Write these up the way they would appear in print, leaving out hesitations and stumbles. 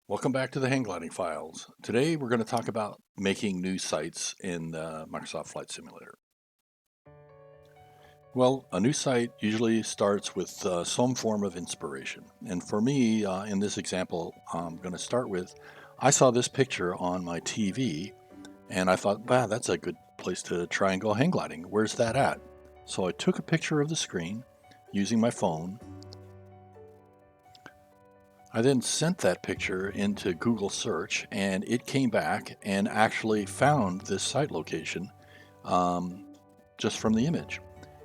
Welcome back to the hang gliding files. Today we're going to talk about making new sites in the Microsoft Flight Simulator. Well, a new site usually starts with some form of inspiration. And for me, in this example, I'm going to start with, I saw this picture on my TV and I thought, wow, that's a good place to try and go hang gliding. Where's that at? So I took a picture of the screen using my phone. I then sent that picture into Google search and it came back and actually found this site location um, just from the image.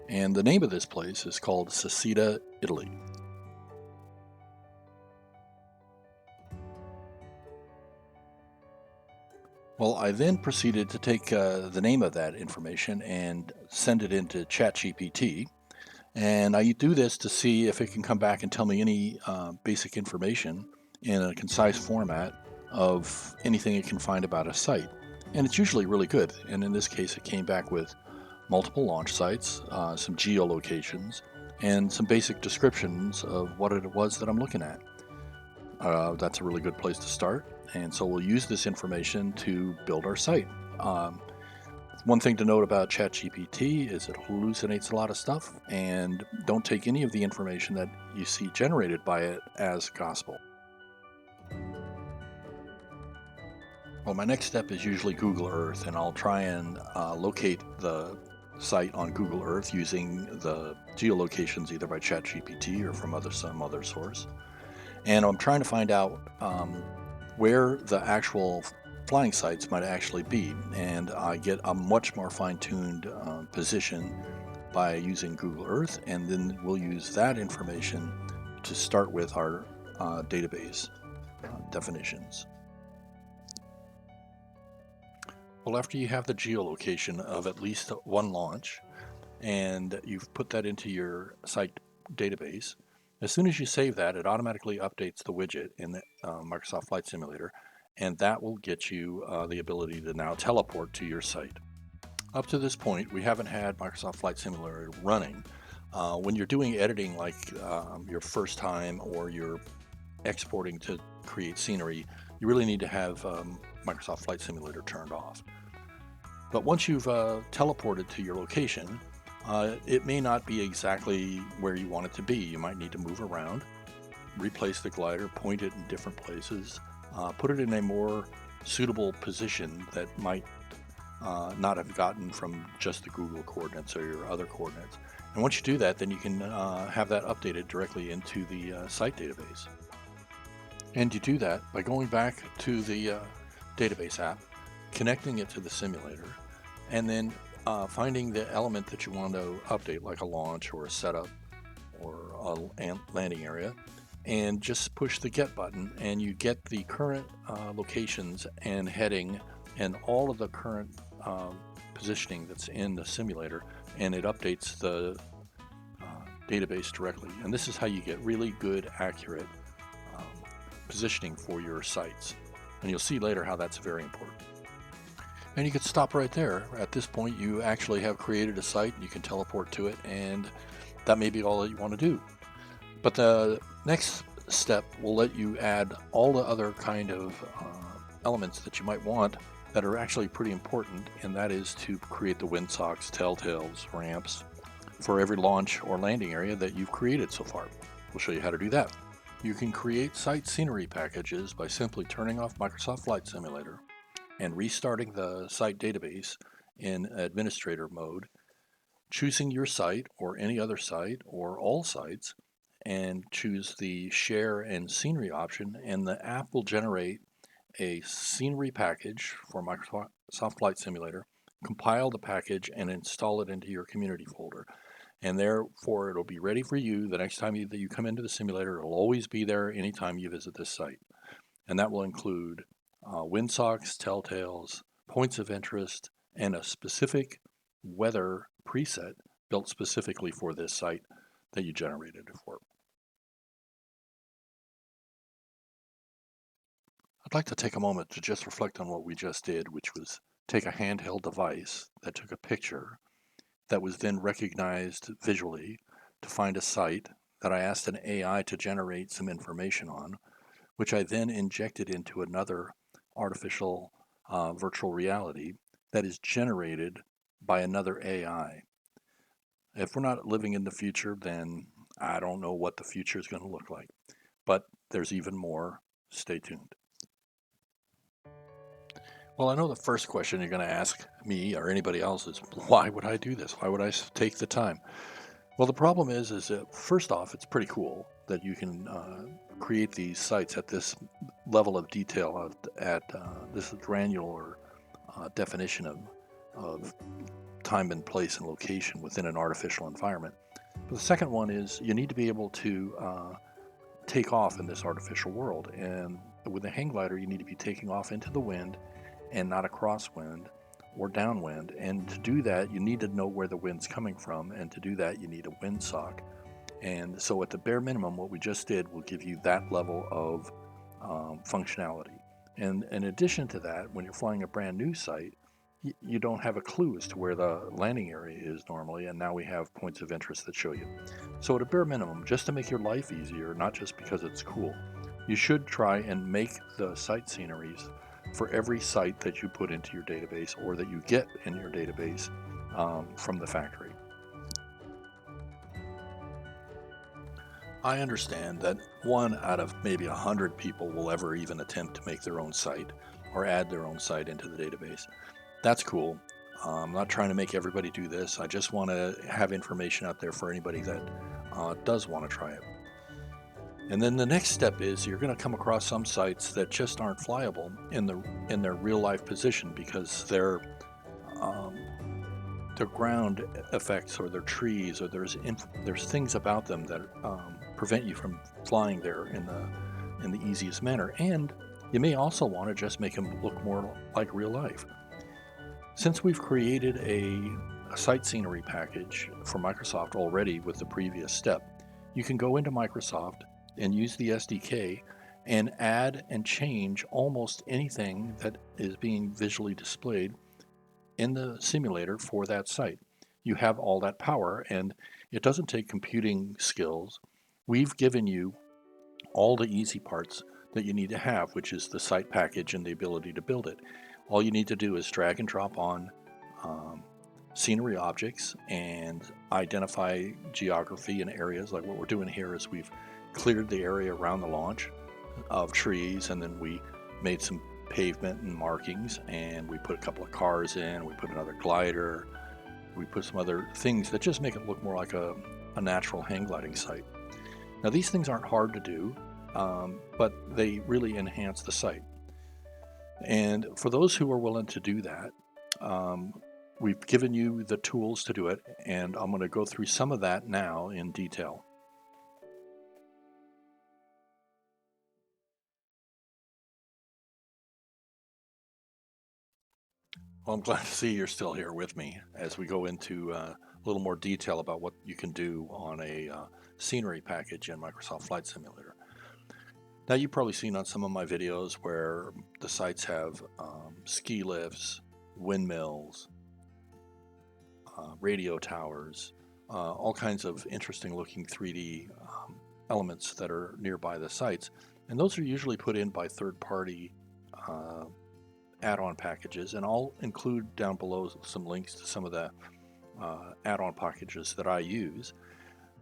And the name of this place is called Sasita, Italy. Well, I then proceeded to take the name of that information and send it into ChatGPT. And I do this to see if it can come back and tell me any basic information in a concise format of anything it can find about a site. And it's usually really good. And in this case, it came back with multiple launch sites, some geolocations, and some basic descriptions of what it was that I'm looking at. That's a really good place to start. And so we'll use this information to build our site. One thing to note about ChatGPT is it hallucinates a lot of stuff, and don't take any of the information that you see generated by it as gospel. Well, my next step is usually Google Earth, and I'll try and locate the site on Google Earth using the geolocations either by ChatGPT or from some other source. And I'm trying to find out where the actual flying sites might actually be, and I get a much more fine-tuned position by using Google Earth, and then we'll use that information to start with our database definitions. Well, after you have the geolocation of at least one launch, and you've put that into your site database, as soon as you save that, it automatically updates the widget in the Microsoft Flight Simulator, and that will get you the ability to now teleport to your site. Up to this point, we haven't had Microsoft Flight Simulator running. When you're doing editing like your first time or you're exporting to create scenery, you really need to have Microsoft Flight Simulator turned off. But once you've teleported to your location, it may not be exactly where you want it to be. You might need to move around, replace the glider, point it in different places, put it in a more suitable position that might not have gotten from just the Google coordinates or your other coordinates. And once you do that, then you can have that updated directly into the site database. And you do that by going back to the database app, connecting it to the simulator, and then finding the element that you want to update, like a launch or a setup or a landing area, and just push the get button, and you get the current locations and heading and all of the current positioning that's in the simulator, and it updates the database directly. And this is how you get really good, accurate positioning for your sites. And you'll see later how that's very important. And you can stop right there. At this point, you actually have created a site, you can teleport to it, and that may be all that you want to do. But the next step will let you add all the other kind of elements that you might want that are actually pretty important, and that is to create the windsocks, telltales, ramps for every launch or landing area that you've created so far. We'll show you how to do that. You can create site scenery packages by simply turning off Microsoft Flight Simulator and restarting the site database in administrator mode, choosing your site or any other site or all sites, and choose the share and scenery option, and the app will generate a scenery package for Microsoft Flight Simulator, compile the package, and install it into your community folder. And therefore, it'll be ready for you the next time that you come into the simulator. It'll always be there anytime you visit this site. And that will include windsocks, telltales, points of interest, and a specific weather preset built specifically for this site that you generated it for. I'd like to take a moment to just reflect on what we just did, which was take a handheld device that took a picture that was then recognized visually to find a site that I asked an AI to generate some information on. which I then injected into another artificial virtual reality that is generated by another AI. If we're not living in the future, then I don't know what the future is going to look like. But there's even more. Stay tuned. Well, I know the first question you're going to ask me or anybody else is, why would I do this? Why would I take the time? Well, the problem is that first off, it's pretty cool that you can create these sites at this level of detail, at this granular definition of time and place and location within an artificial environment. But the second one is you need to be able to take off in this artificial world. And with a hang glider, you need to be taking off into the wind and not a crosswind or downwind. And to do that, you need to know where the wind's coming from. And to do that, you need a windsock. And so at the bare minimum, what we just did will give you that level of functionality. And in addition to that, when you're flying a brand new site, you don't have a clue as to where the landing area is normally, and now we have points of interest that show you. So at a bare minimum, just to make your life easier, not just because it's cool, you should try and make the site sceneries for every site that you put into your database or that you get in your database from the factory. I understand that 1 out of maybe 100 people will ever even attempt to make their own site or add their own site into the database. That's cool. I'm not trying to make everybody do this. I just want to have information out there for anybody that does want to try it. And then the next step is you're going to come across some sites that just aren't flyable in their real life position because their ground effects or their trees or there's things about them that prevent you from flying there in the easiest manner. And you may also want to just make them look more like real life. Since we've created a site scenery package for Microsoft already with the previous step, you can go into Microsoft and use the SDK and add and change almost anything that is being visually displayed in the simulator for that site. You have all that power, and it doesn't take computing skills. We've given you all the easy parts that you need to have, which is the site package and the ability to build it. All you need to do is drag and drop on scenery objects and identify geography and areas. Like what we're doing here is we've cleared the area around the launch of trees, and then we made some pavement and markings, and we put a couple of cars in, we put another glider, we put some other things that just make it look more like a natural hang gliding site. Now these things aren't hard to do, but they really enhance the site. And for those who are willing to do that, we've given you the tools to do it, and I'm going to go through some of that now in detail. Well, I'm glad to see you're still here with me as we go into a little more detail about what you can do on a scenery package in Microsoft Flight Simulator. Now, you've probably seen on some of my videos where the sites have ski lifts, windmills, radio towers, all kinds of interesting looking 3D elements that are nearby the sites. And those are usually put in by third-party add-on packages, and I'll include down below some links to some of the add-on packages that I use.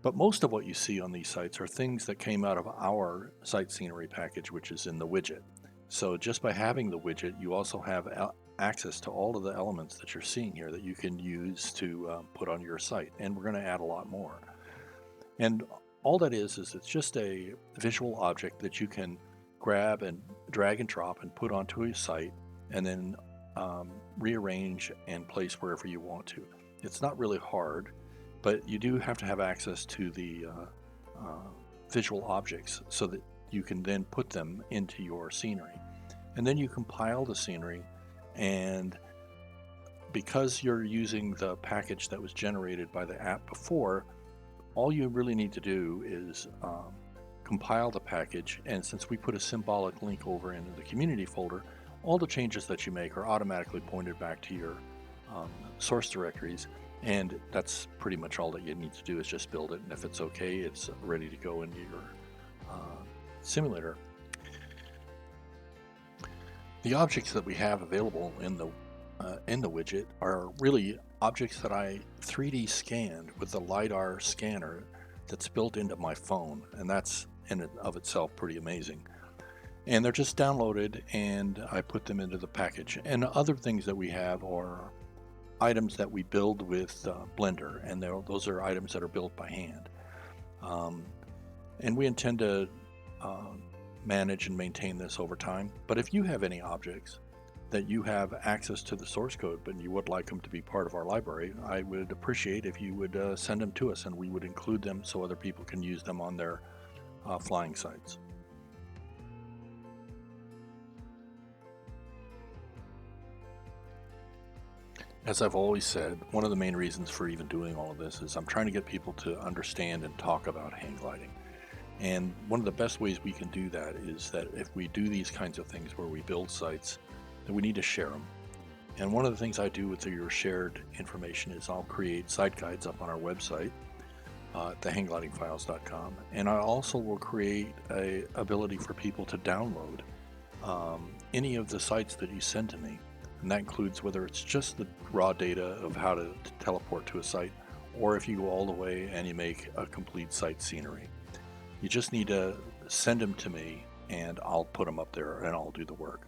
But most of what you see on these sites are things that came out of our site scenery package, which is in the widget. So just by having the widget, you also have access to all of the elements that you're seeing here that you can use to put on your site. And we're going to add a lot more. And all that is it's just a visual object that you can grab and drag and drop and put onto a site, and then rearrange and place wherever you want to. It's not really hard, but you do have to have access to the visual objects so that you can then put them into your scenery. And then you compile the scenery, and because you're using the package that was generated by the app before, all you really need to do is compile the package, and since we put a symbolic link over into the community folder, all the changes that you make are automatically pointed back to your source directories, and that's pretty much all that you need to do is just build it, and if it's okay, it's ready to go into your simulator. The objects that we have available in the widget are really objects that I 3D scanned with the Lidar scanner that's built into my phone, and that's in and of itself pretty amazing. And they're just downloaded, and I put them into the package. And other things that we have are items that we build with Blender, and those are items that are built by hand. And we intend to manage and maintain this over time. But if you have any objects that you have access to the source code, but you would like them to be part of our library, I would appreciate if you would send them to us, and we would include them so other people can use them on their flying sites. As I've always said, one of the main reasons for even doing all of this is I'm trying to get people to understand and talk about hang gliding. And one of the best ways we can do that is that if we do these kinds of things where we build sites, that we need to share them. And one of the things I do with your shared information is I'll create site guides up on our website, thehanglidingfiles.com, and I also will create a ability for people to download any of the sites that you send to me. And that includes whether it's just the raw data of how to teleport to a site, or if you go all the way and you make a complete site scenery. You just need to send them to me, and I'll put them up there and I'll do the work.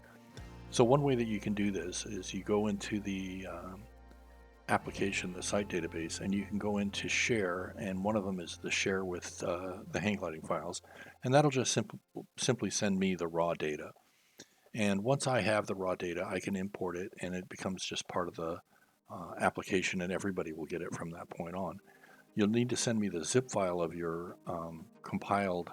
So one way that you can do this is you go into the application, the site database, and you can go into share, and one of them is the share with the hang gliding files, and that'll just simply send me the raw data. And once I have the raw data, I can import it, and it becomes just part of the application, and everybody will get it from that point on. You'll need to send me the zip file of your compiled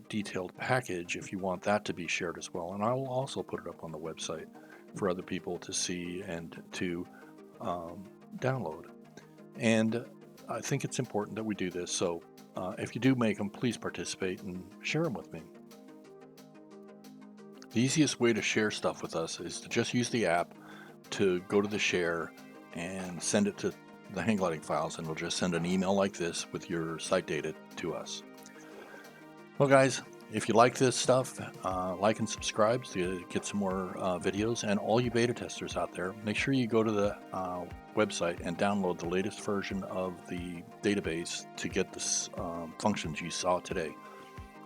detailed package if you want that to be shared as well. And I will also put it up on the website for other people to see and to download. And I think it's important that we do this. So if you do make them, please participate and share them with me. The easiest way to share stuff with us is to just use the app to go to the share and send it to the hang gliding files, and we'll just send an email like this with your site data to us. Well, guys, if you like this stuff, like and subscribe to get some more videos. And all you beta testers out there, make sure you go to the website and download the latest version of the database to get the functions you saw today.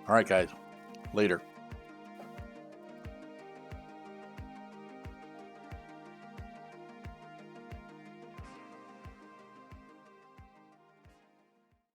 All right, guys, later.